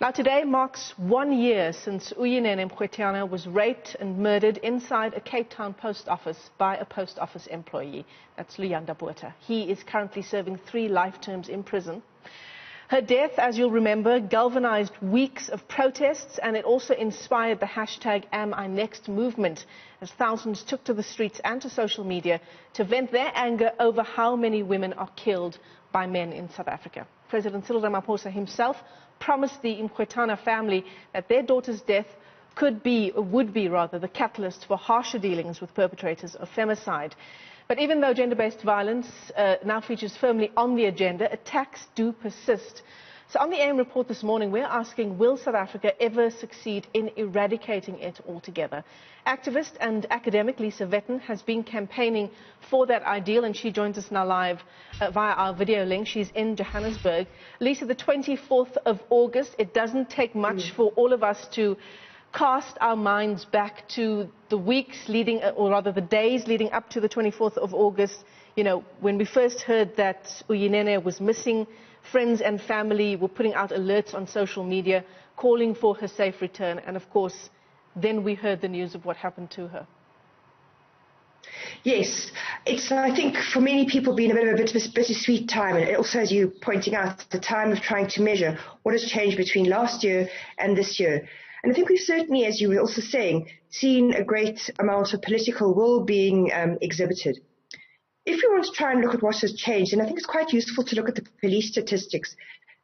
Now today marks 1 year since Uyinene Mrwetyana was raped and murdered inside a Cape Town post office by a post office employee. That's Luyanda Botha. He is currently serving 3 life terms in prison. Her death, as you'll remember, galvanized weeks of protests, and it also inspired the hashtag #AmINext movement as thousands took to the streets and to social media to vent their anger over how many women are killed by men in South Africa. President Cyril Ramaphosa himself promised the Mrwetyana family that their daughter's death would be the catalyst for harsher dealings with perpetrators of femicide. But even though gender-based violence now features firmly on the agenda, attacks do persist. So on the AM report this morning, we're asking, will South Africa ever succeed in eradicating it altogether? Activist and academic Lisa Vetten has been campaigning for that ideal, and she joins us now live via our video link. She's in Johannesburg. Lisa, the 24th of August, it doesn't take much for all of us to cast our minds back to the weeks leading, or rather the days leading up to the 24th of August. You know, when we first heard that Uyinene was missing, friends and family were putting out alerts on social media, calling for her safe return. And of course, then we heard the news of what happened to her. Yes, it's, I think, for many people been a bit of a bittersweet time. And also, as you're pointing out, the time of trying to measure what has changed between last year and this year. And I think we've certainly, as you were also saying, seen a great amount of political will being exhibited. If we want to try and look at what has changed, and I think it's quite useful to look at the police statistics.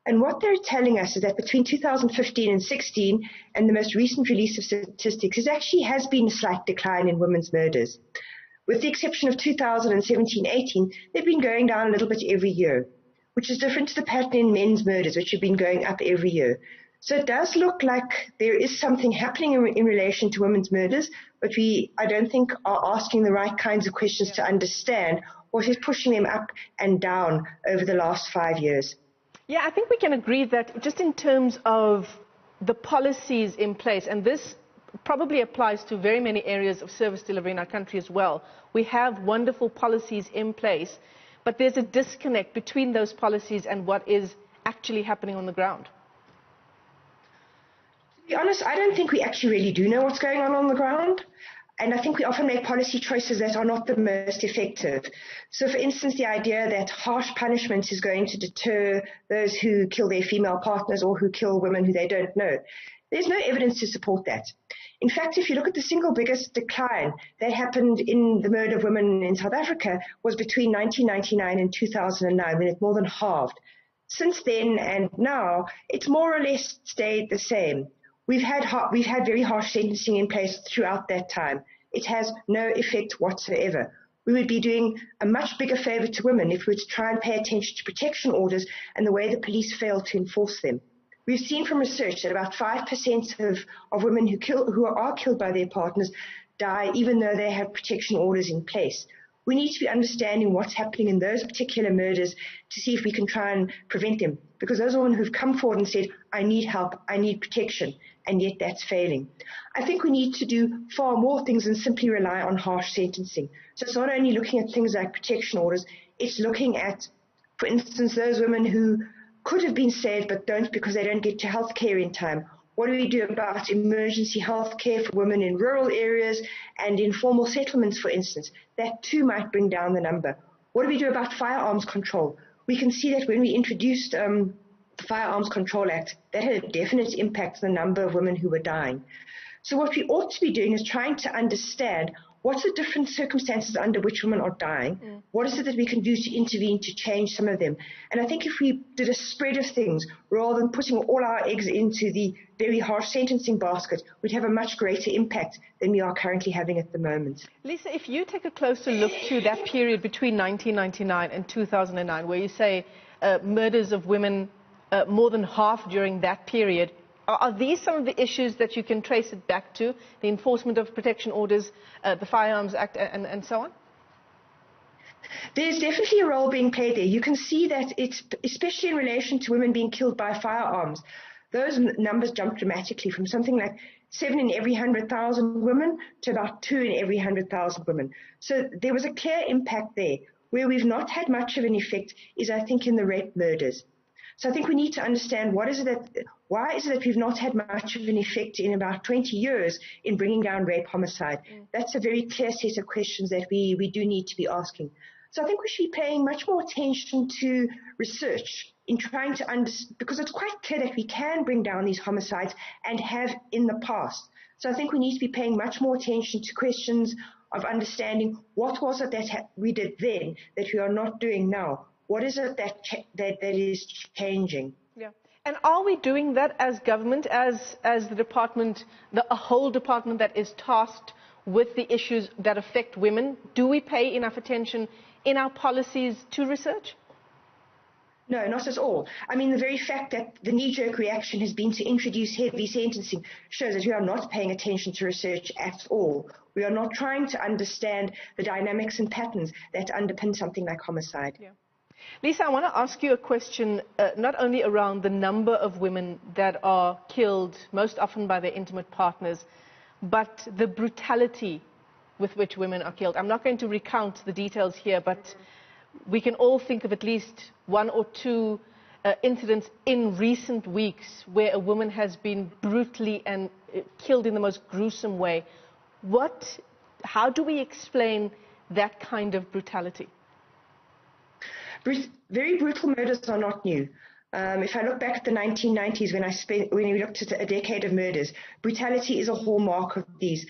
And what they're telling us is that between 2015 and 16, and the most recent release of statistics, there actually has been a slight decline in women's murders. With the exception of 2017-18, they've been going down a little bit every year, which is different to the pattern in men's murders, which have been going up every year. So it does look like there is something happening in relation to women's murders, but I don't think are asking the right kinds of questions to understand what is pushing them up and down over the last 5 years. Yeah, I think we can agree that just in terms of the policies in place, and this probably applies to very many areas of service delivery in our country as well, we have wonderful policies in place, but there's a disconnect between those policies and what is actually happening on the ground. To be honest, I don't think we actually really do know what's going on the ground. And I think we often make policy choices that are not the most effective. So, for instance, the idea that harsh punishment is going to deter those who kill their female partners or who kill women who they don't know. There's no evidence to support that. In fact, if you look at the single biggest decline that happened in the murder of women in South Africa was between 1999 and 2009, when it more than halved. Since then and now, it's more or less stayed the same. We've had very harsh sentencing in place throughout that time. It has no effect whatsoever. We would be doing a much bigger favor to women if we were to try and pay attention to protection orders and the way the police fail to enforce them. We've seen from research that about 5% of women who are killed by their partners die even though they have protection orders in place. We need to be understanding what's happening in those particular murders to see if we can try and prevent them. Because those women who've come forward and said, I need help, I need protection, and yet that's failing. I think we need to do far more things than simply rely on harsh sentencing. So it's not only looking at things like protection orders, it's looking at, for instance, those women who could have been saved but don't because they don't get to health care in time. What do we do about emergency health care for women in rural areas and informal settlements, for instance? That too might bring down the number. What do we do about firearms control? We can see that when we introduced the Firearms Control Act, that had a definite impact on the number of women who were dying. So what we ought to be doing is trying to understand what's the different circumstances under which women are dying? What is it that we can do to intervene to change some of them? And I think if we did a spread of things, rather than putting all our eggs into the very harsh sentencing basket, we'd have a much greater impact than we are currently having at the moment. Lisa, if you take a closer look to that period between 1999 and 2009, where you say murders of women more than half during that period, are these some of the issues that you can trace it back to, the enforcement of protection orders, the Firearms Act, and so on? There's definitely a role being played there. You can see that it's, especially in relation to women being killed by firearms, those numbers jump dramatically from something like 7 in every 100,000 women to about 2 in every 100,000 women. So there was a clear impact there. Where we've not had much of an effect is, I think, in the rape murders. So I think we need to understand why is it that we've not had much of an effect in about 20 years in bringing down rape homicide. That's a very clear set of questions that we do need to be asking. So I think we should be paying much more attention to research in trying to understand, because it's quite clear that we can bring down these homicides and have in the past. So I think we need to be paying much more attention to questions of understanding what was it that we did then that we are not doing now. What is it that is changing? Yeah. And are we doing that as government, as the department, a whole department that is tasked with the issues that affect women? Do we pay enough attention in our policies to research? No, not at all. I mean, the very fact that the knee-jerk reaction has been to introduce heavy sentencing shows that we are not paying attention to research at all. We are not trying to understand the dynamics and patterns that underpin something like homicide. Yeah. Lisa, I want to ask you a question, not only around the number of women that are killed, most often by their intimate partners, but the brutality with which women are killed. I'm not going to recount the details here, but we can all think of at least one or two incidents in recent weeks where a woman has been brutally and killed in the most gruesome way. How do we explain that kind of brutality? Very brutal murders are not new. If I look back at the 1990s when we looked at a decade of murders, brutality is a hallmark of these.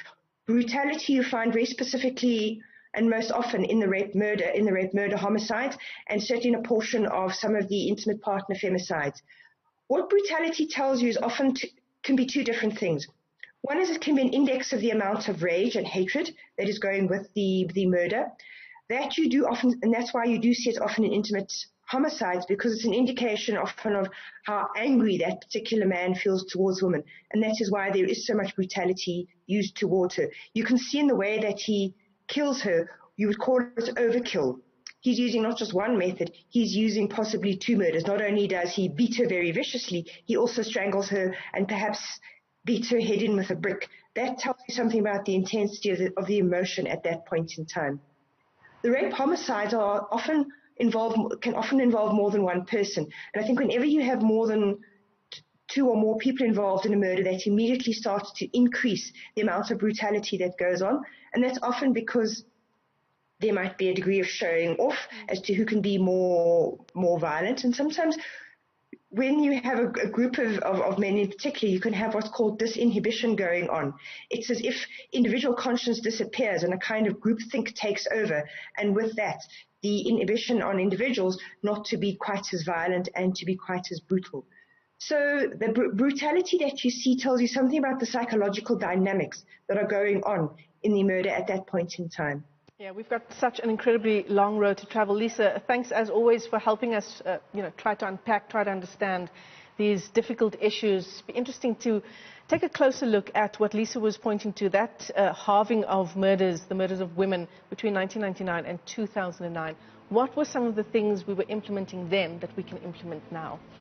Brutality you find very specifically and most often in the rape murder homicides, and certainly in a portion of some of the intimate partner femicides. What brutality tells you is often can be two different things. One is it can be an index of the amount of rage and hatred that is going with the murder. That you do often, and that's why you do see it often in intimate homicides, because it's an indication often of how angry that particular man feels towards women. And that is why there is so much brutality used towards her. You can see in the way that he kills her, you would call it overkill. He's using not just one method, he's using possibly two murders. Not only does he beat her very viciously, he also strangles her and perhaps beats her head in with a brick. That tells you something about the intensity of the emotion at that point in time. The rape homicides can often involve more than one person. And I think whenever you have more than two or more people involved in a murder, that immediately starts to increase the amount of brutality that goes on. And that's often because there might be a degree of showing off as to who can be more violent. And sometimes when you have a group of men in particular, you can have what's called disinhibition going on. It's as if individual conscience disappears and a kind of groupthink takes over. And with that, the inhibition on individuals not to be quite as violent and to be quite as brutal. So the brutality that you see tells you something about the psychological dynamics that are going on in the murder at that point in time. Yeah, we've got such an incredibly long road to travel. Lisa, thanks as always for helping us try to unpack, try to understand these difficult issues. It'd be interesting to take a closer look at what Lisa was pointing to, that halving of murders, the murders of women between 1999 and 2009. What were some of the things we were implementing then that we can implement now?